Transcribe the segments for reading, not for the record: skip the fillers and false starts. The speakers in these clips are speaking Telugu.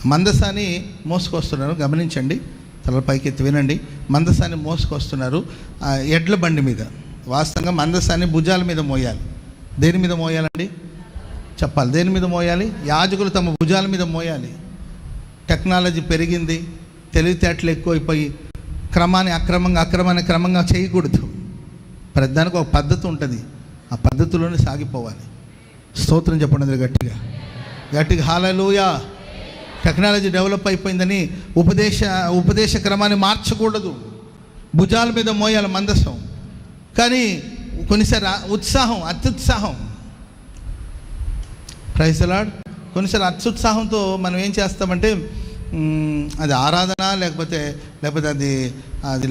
మందసాన్ని మోసుకొస్తున్నారు. గమనించండి, తల పైకెత్తి వినండి. మందసాన్ని మోసుకొస్తున్నారు ఎడ్ల బండి మీద. వాస్తవంగా మందసాన్ని భుజాల మీద మోయాలి. దేని మీద మోయాలండి చెప్పాలి? దేని మీద మోయాలి? యాజకులు తమ భుజాల మీద మోయాలి. టెక్నాలజీ పెరిగింది, తెలివితేటలు ఎక్కువైపోయి అక్రమాన్ని క్రమంగా చేయకూడదు. ప్రతిదానికి ఒక పద్ధతి ఉంటుంది, ఆ పద్ధతిలోనే సాగిపోవాలి. స్తోత్రం చెప్పండి గట్టిగా హల్లెలూయా. టెక్నాలజీ డెవలప్ అయిపోయిందని ఉపదేశ క్రమాన్ని మార్చకూడదు. భుజాల మీద మోయాలి మందసం. కానీ కొన్నిసారి అత్యుత్సాహం, ప్రైజ్ ది లార్డ్, కొన్నిసారి అత్యుత్సాహంతో మనం ఏం చేస్తామంటే అది ఆరాధన లేకపోతే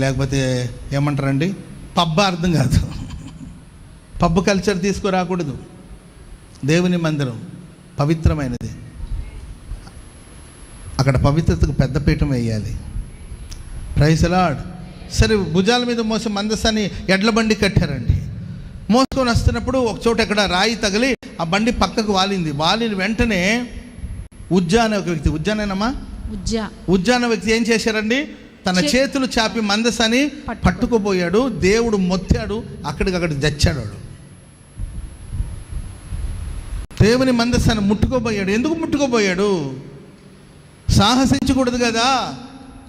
లేకపోతే ఏమంటారండి, పబ్బ అర్థం కాదు. పబ్బు కల్చర్ తీసుకురాకూడదు. దేవుని మందిరం పవిత్రమైనది, అక్కడ పవిత్రతకు పెద్దపీఠం వేయాలి. Praise the Lord. సరే, భుజాల మీద మోసి మందసాన్ని ఎడ్ల బండి కట్టారండి. మోసుకొని వస్తున్నప్పుడు ఒక చోట ఎక్కడ రాయి తగిలి ఆ బండి పక్కకు వాలిన వెంటనే ఉజ్జా అనే వ్యక్తి ఏం చేశారండి, తన చేతులు చాపి మందసాన్ని పట్టుకుపోయాడు. దేవుడు మొత్తాడు, అక్కడికక్కడ చచ్చాడు. దేవుని మందసాన్ని ముట్టుకోబోయాడు. ఎందుకు ముట్టుకోబోయాడు? సాహసించకూడదు కదా.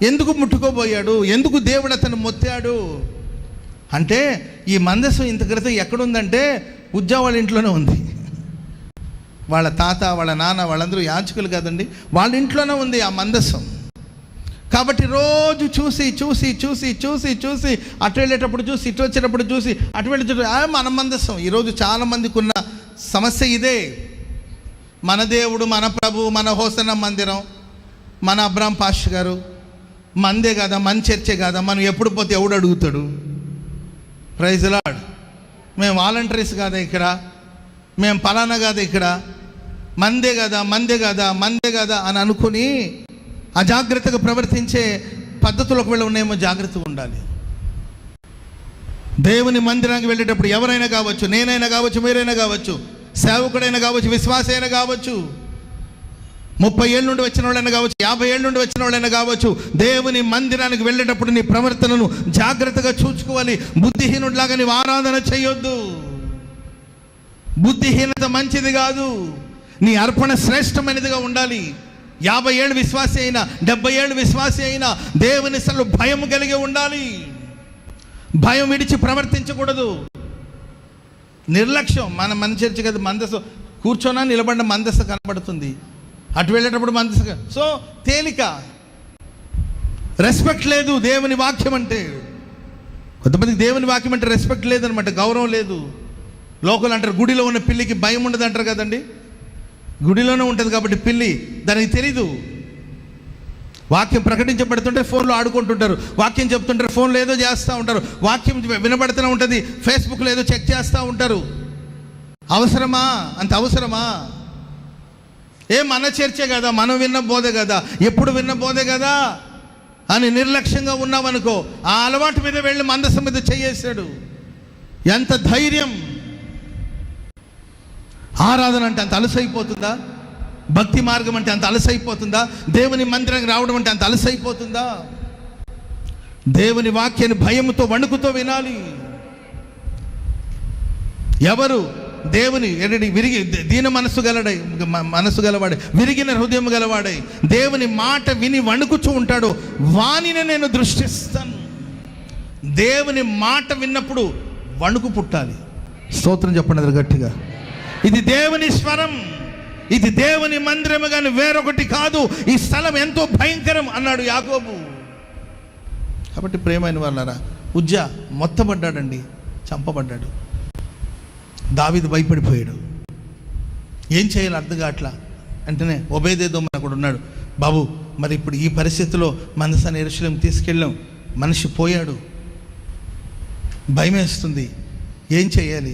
ఎందుకు ముట్టుకోబోయాడు? ఎందుకు దేవుడు అతను మొత్తాడు అంటే, ఈ మందసం ఇంత క్రితం ఎక్కడుందంటే ఉజ్జా వాళ్ళ ఇంట్లోనే ఉంది. వాళ్ళ తాత, వాళ్ళ నాన్న, వాళ్ళందరూ యాజకులు కదండి, వాళ్ళ ఇంట్లోనే ఉంది ఆ మందసం. కాబట్టి రోజు చూసి అటు వెళ్ళేటప్పుడు చూసి, ఇటు వచ్చేటప్పుడు చూసి, అటు వెళ్ళేటప్పుడు మన మందసం. ఈరోజు చాలామందికి ఉన్న సమస్య ఇదే. మన దేవుడు, మన ప్రభు, మన హోసన్న మందిరం, మన అబ్రాం పాస్టర్ గారు మందే కదా, మన చర్చే కదా, మనం ఎప్పుడు పోతే ఎవడు అడుగుతాడు? Praise the Lord. మేము వాలంటీర్స్ కాదా ఇక్కడ, మేము పలానా కాదా ఇక్కడ, మందే కదా అని అనుకుని అజాగ్రత్తగా ప్రవర్తించే పద్ధతులకు వెళ్ళి ఉన్నాయేమో. జాగ్రత్తగా ఉండాలి. దేవుని మందిరానికి వెళ్ళేటప్పుడు ఎవరైనా కావచ్చు, నేనైనా కావచ్చు, మీరైనా కావచ్చు, సేవకుడైనా కావచ్చు, విశ్వాసైనా కావచ్చు, 30 ఏళ్ళ నుండి వచ్చిన వాళ్ళైనా కావచ్చు, 50 ఏళ్ళ నుండి వచ్చిన వాళ్ళైనా కావచ్చు, దేవుని మందిరానికి వెళ్ళేటప్పుడు నీ ప్రవర్తనను జాగ్రత్తగా చూసుకోవాలి. బుద్ధిహీనుడిలాగా నీవు ఆరాధన చేయొద్దు. బుద్ధిహీనత మంచిది కాదు. నీ అర్పణ శ్రేష్టమైనదిగా ఉండాలి. 50 ఏళ్ళు విశ్వాసి అయినా, 70 ఏళ్ళు విశ్వాసి అయినా దేవుని అసలు భయం కలిగి ఉండాలి. భయం విడిచి ప్రవర్తించకూడదు. నిర్లక్ష్యం. మన చర్చి కదా, మందస్సు కూర్చోనా నిలబడిన మందస్సు కనబడుతుంది, అటు వెళ్ళేటప్పుడు మందస్సు. సో తేలిక, రెస్పెక్ట్ లేదు దేవుని వాక్యం అంటే. కొంతమందికి దేవుని వాక్యం అంటే రెస్పెక్ట్ లేదనమాట, గౌరవం లేదు. లోకల్ అంటారు గుడిలో ఉన్న పిల్లికి భయం ఉండదు అంటారు కదండి. గుడిలోనే ఉంటుంది కాబట్టి పిల్లి, దానికి తెలీదు. వాక్యం ప్రకటించబడుతుంటే ఫోన్లో ఆడుకుంటుంటారు, వాక్యం చెప్తుంటారు, ఫోన్లో ఏదో చేస్తూ ఉంటారు, వాక్యం వినబడుతూనే ఉంటుంది, ఫేస్బుక్లో ఏదో చెక్ చేస్తూ ఉంటారు. అవసరమా? అంత అవసరమా? మన చర్చే కదా, మనం విన్న బోధే కదా, ఎప్పుడు విన్న బోధే కదా అని నిర్లక్ష్యంగా ఉన్నామనుకో, ఆ అలవాటు మీద వెళ్ళి మందసం మీద చేయేశాడు. ఎంత ధైర్యం! ఆరాధన అంటే అంత అలసైపోతుందా? భక్తి మార్గం అంటే అంత అలసైపోతుందా? దేవుని మందిరానికి రావడం అంటే అంత అలసైపోతుందా? దేవుని వాక్యాన్ని భయముతో, వణుకుతో వినాలి. ఎవరు దేవుని విరిగి దీన మనసు గలవాడే, విరిగిన హృదయం గలవాడే, దేవుని మాట విని వణుకుచూ ఉంటాడు, వానిని నేను దృష్టిస్తాను. దేవుని మాట విన్నప్పుడు వణుకు పుట్టాలి. స్తోత్రం చెప్పండి గట్టిగా. ఇది దేవుని స్వరం, ఇది దేవుని మందిరము కానీ వేరొకటి కాదు. ఈ స్థలం ఎంతో భయంకరం అన్నాడు యాకోబు. కాబట్టి ప్రియమైన వాళ్ళారా, ఉజ్జా మొత్తబడ్డాడండి, చంపబడ్డాడు. దావీదు భయపడిపోయాడు. ఏం చేయాలి అర్థం కావట్లా. అంటేనే ఒబేదేదోము అక్కడ ఉన్నాడు. బాబు, మరి ఇప్పుడు ఈ పరిస్థితిలో మందసాన్ని యెరూషలేము తీసుకెళ్ళాం, మనిషి పోయాడు, భయం వేస్తుంది, ఏం చేయాలి?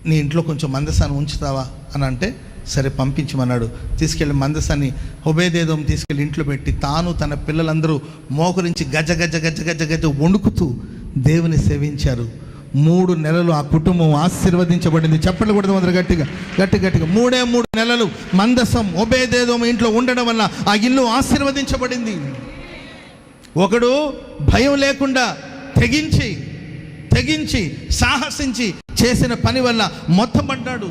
నీ ఇంట్లో కొంచెం మందసాన్ని ఉంచుతావా అని అంటే, సరే పంపించమన్నాడు. తీసుకెళ్ళి మందసాన్ని ఒబేదేదోము తీసుకెళ్ళి ఇంట్లో పెట్టి, తాను తన పిల్లలందరూ మోకరించి గజ గజ గజ గజ గజ వణుకుతూ దేవుని సేవించారు. 3 నెలలు ఆ కుటుంబం ఆశీర్వదించబడింది. చెప్పండి కూడా అందరూ గట్టిగా గట్టిగా 3 నెలలు మందసం ఓబేదేదోము ఇంట్లో ఉండడం వల్ల ఆ ఇల్లు ఆశీర్వదించబడింది. ఒకడు భయం లేకుండా తెగించి సాహసించి చేసిన పని వల్ల మొత్తం పడ్డాడు.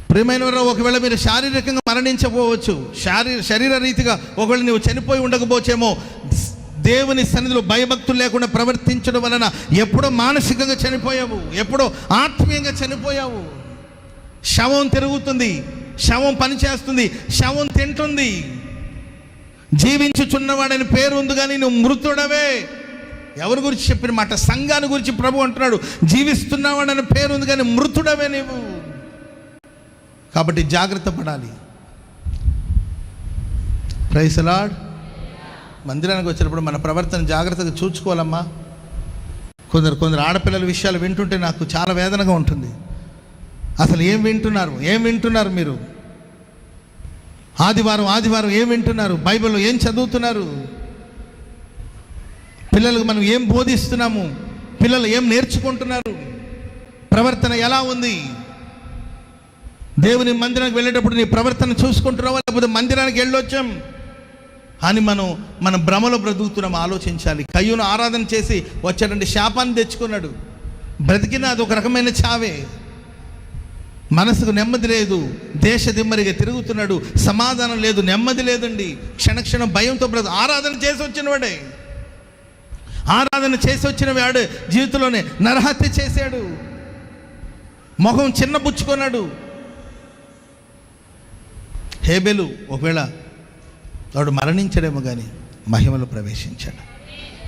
ప్రియమైన వారు, ఒకవేళ మీరు శారీరకంగా మరణించకపోవచ్చు, శరీర రీతిగా ఒకవేళ నువ్వు చనిపోయి ఉండకపోవచ్చేమో, దేవుని సన్నిధిలో భయభక్తులు లేకుండా ప్రవర్తించడం వలన ఎప్పుడో మానసికంగా చనిపోయావు, ఎప్పుడో ఆత్మీయంగా చనిపోయావు. శవం తిరుగుతుంది, శవం పనిచేస్తుంది, శవం తింటుంది. జీవించుచున్నవాడని పేరు ఉంది కానీ నువ్వు మృతుడవే. ఎవరి గురించి చెప్పిన మాట? సంఘాన్ని గురించి ప్రభు అంటున్నాడు, జీవిస్తున్నవాడని పేరు ఉంది కానీ మృతుడవే నీవు. కాబట్టి జాగ్రత్త పడాలి. Praise the Lord. మందిరానికి వచ్చినప్పుడు మన ప్రవర్తన జాగ్రత్తగా చూసుకోవాలమ్మా. కొందరు ఆడపిల్లల విషయాలు వింటుంటే నాకు చాలా వేదనగా ఉంటుంది. అసలు ఏం వింటున్నారు మీరు? ఆదివారం ఏం వింటున్నారు? బైబిల్లో ఏం చదువుతున్నారు? పిల్లలకు మనం ఏం బోధిస్తున్నాము? పిల్లలు ఏం నేర్చుకుంటున్నారు? ప్రవర్తన ఎలా ఉంది? దేవుని మందిరానికి వెళ్ళేటప్పుడు నీ ప్రవర్తన చూసుకుంటున్నావా, లేకపోతే మందిరానికి వెళ్ళొచ్చాం అని మనం భ్రమలో బ్రతుకుతున్నాం? ఆలోచించాలి. కయ్యూను ఆరాధన చేసి వచ్చాడంటే శాపాన్ని తెచ్చుకున్నాడు. బ్రతికిన అది ఒక రకమైన చావే. మనసుకు నెమ్మది లేదు, దేశదిమ్మరిగా తిరుగుతున్నాడు, సమాధానం లేదు, నెమ్మది లేదండి. క్షణక్షణం భయంతో ఆరాధన చేసి వచ్చిన వాడు జీవితంలోనే నరహత్య చేశాడు, మొహం చిన్నబుచ్చుకున్నాడు. హేబెలు ఒకవేళ వాడు మరణించడేమో కానీ మహిమలో ప్రవేశించాడు.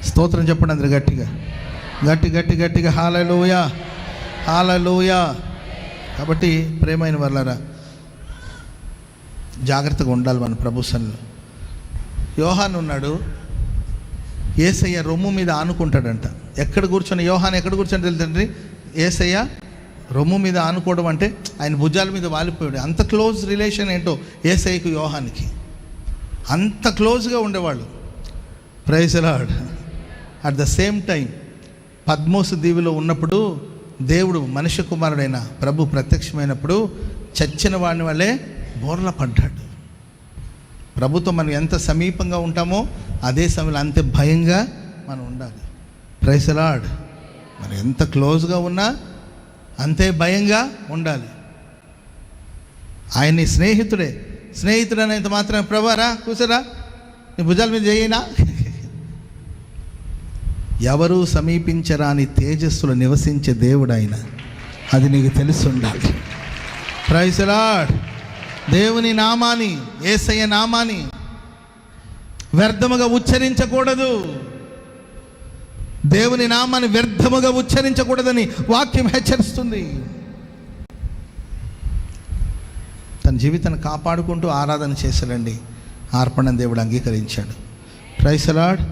స్తోత్రం చెప్పండి అందరు గట్టిగా హల్లెలూయా. కాబట్టి ప్రేమైన వర్లారా, జాగ్రత్తగా ఉండాలి మన ప్రభు సన్నిధిలో. యోహాను ఉన్నాడు, యేసయ్య రొమ్ము మీద ఆనుకుంటాడంట. ఎక్కడ కూర్చొని తెలుసండి? యేసయ్య రొమ్ము మీద ఆనుకోవడం అంటే ఆయన భుజాల మీద వాలిపోయాడు. అంత క్లోజ్ రిలేషన్ ఏంటో యేసయ్యకు యోహానికి, అంత క్లోజ్గా ఉండేవాళ్ళు. Praise the Lord. At the same time Patmos దీవిలో ఉన్నప్పుడు దేవుడు మనుష్య కుమారుడైన ప్రభు ప్రత్యక్షమైనప్పుడు చచ్చిన వాడిని వల్లే బోర్ల పడ్డాడు. ప్రభుతో మనం ఎంత సమీపంగా ఉంటామో అదే సమయంలో అంతే భయంగా మనం ఉండాలి. Praise the Lord. మనం ఎంత క్లోజ్గా ఉన్నా అంతే భయంగా ఉండాలి. ఆయన స్నేహితుడు అనేంత మాత్రం ప్రభువారా కూర్చోరా, నీ భుజాల మీద చేయనా? ఎవరు సమీపించరాని తేజస్సులో నివసించే దేవుడు ఆయన, అది నీకు తెలిసి ఉండాలి. Praise the Lord. దేవుని నామాన్ని, యేసయ్య నామాన్ని వ్యర్థముగా ఉచ్చరించకూడదు. దేవుని నామాన్ని వ్యర్థముగా ఉచ్చరించకూడదని వాక్యం హెచ్చరిస్తుంది. తన జీవితాన్ని కాపాడుకుంటూ ఆరాధన చేశాడండి. అర్పణ దేవుడు అంగీకరించాడు. Praise the lord.